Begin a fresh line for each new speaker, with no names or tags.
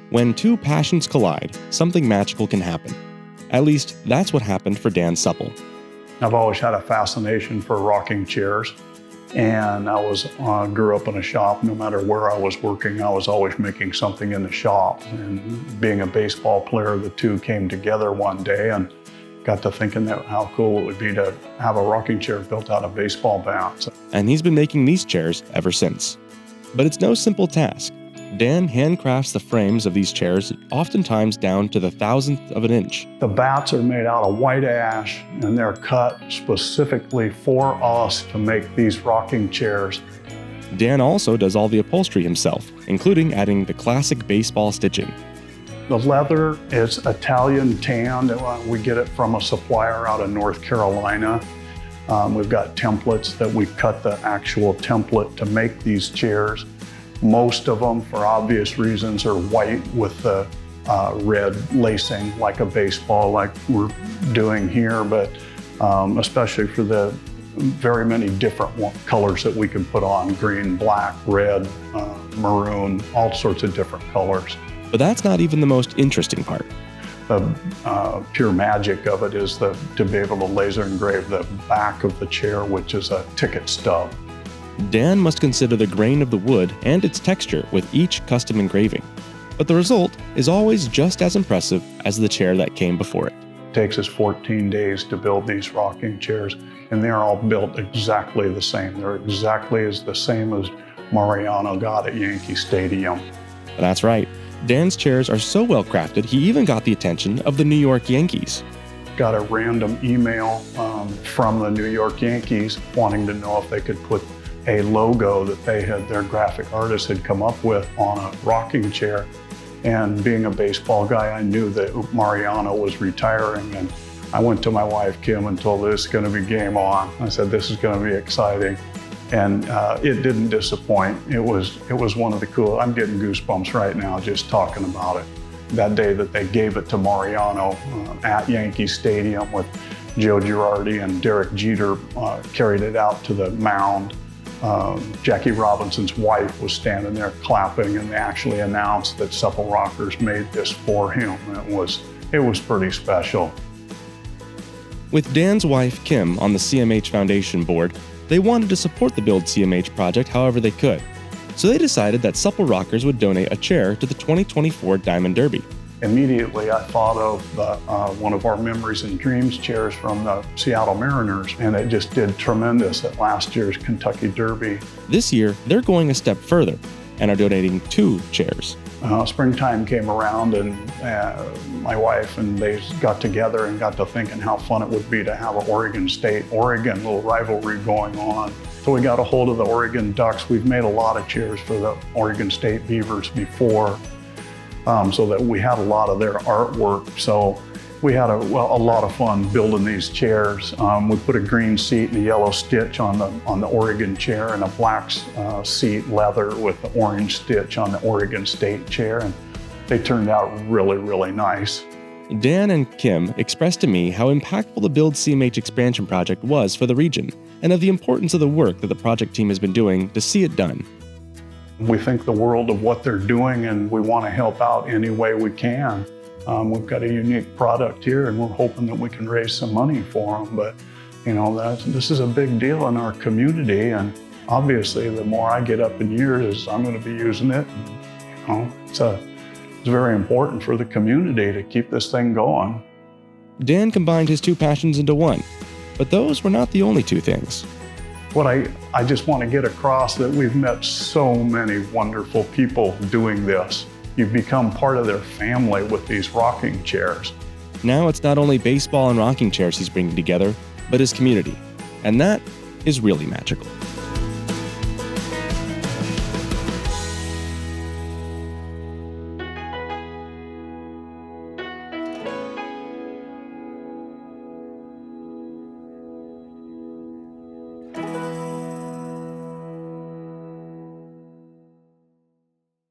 When two passions collide, something magical can happen. At least, that's what happened for Dan Supple.
I've always had a fascination for rocking chairs, and I grew up in a shop. No matter where I was working, I was always making something in the shop. And being a baseball player, the two came together one day and got to thinking that how cool it would be to have a rocking chair built out of baseball bats.
And he's been making these chairs ever since. But it's no simple task. Dan handcrafts the frames of these chairs oftentimes down to the thousandth of an inch.
The bats are made out of white ash, and they're cut specifically for us to make these rocking chairs.
Dan also does all the upholstery himself, including adding the classic baseball stitching.
The leather is Italian tan. We get it from a supplier out of North Carolina. We've got templates that we cut the actual template to make these chairs. Most of them, for obvious reasons, are white with the red lacing like a baseball like we're doing here, but especially for the very many different colors that we can put on: green, black, red, maroon, all sorts of different colors.
But that's not even the most interesting part.
The pure magic of it is to be able to laser engrave the back of the chair, which is a ticket stub.
Dan must consider the grain of the wood and its texture with each custom engraving. But the result is always just as impressive as the chair that came before it.
It takes us 14 days to build these rocking chairs, and they're all built exactly the same. They're exactly the same as Mariano got at Yankee Stadium.
That's right. Dan's chairs are so well crafted, he even got the attention of the New York Yankees.
Got a random email from the New York Yankees wanting to know if they could put a logo that their graphic artist had come up with on a rocking chair. And being a baseball guy, I knew that Mariano was retiring, and I went to my wife, Kim, and told her this is gonna be game on. I said, this is gonna be exciting. And it didn't disappoint. It was one of the cool, I'm getting goosebumps right now just talking about it. That day that they gave it to Mariano at Yankee Stadium with Joe Girardi and Derek Jeter carried it out to the mound. Jackie Robinson's wife was standing there clapping, and they actually announced that Supple Rockers made this for him. It was pretty special.
With Dan's wife, Kim, on the CMH Foundation board, they wanted to support the BuildCMH project however they could. So they decided that Supple Rockers would donate a chair to the 2024 Diamond Derby.
Immediately, I thought of one of our Memories and Dreams chairs from the Seattle Mariners, and it just did tremendous at last year's Kentucky Derby.
This year, they're going a step further and are donating 2 chairs.
Springtime came around, and my wife and they got together and got to thinking how fun it would be to have an Oregon little rivalry going on. So we got a hold of the Oregon Ducks. We've made a lot of chairs for the Oregon State Beavers before. So that we had a lot of their artwork. So we had a lot of fun building these chairs. We put a green seat and a yellow stitch on the Oregon chair, and a black seat leather with the orange stitch on the Oregon State chair, and they turned out really, really nice.
Dan and Kim expressed to me how impactful the BuildCMH expansion project was for the region, and of the importance of the work that the project team has been doing to see it done.
We think the world of what they're doing, and we want to help out any way we can. We've got a unique product here, and we're hoping that we can raise some money for them. But this is a big deal in our community, and obviously the more I get up in years, I'm going to be using it. It's very important for the community to keep this thing going.
Dan combined his 2 passions into one, but those were not the only 2 things.
What I just want to get across that we've met so many wonderful people doing this. You've become part of their family with these rocking chairs.
Now it's not only baseball and rocking chairs he's bringing together, but his community. And that is really magical.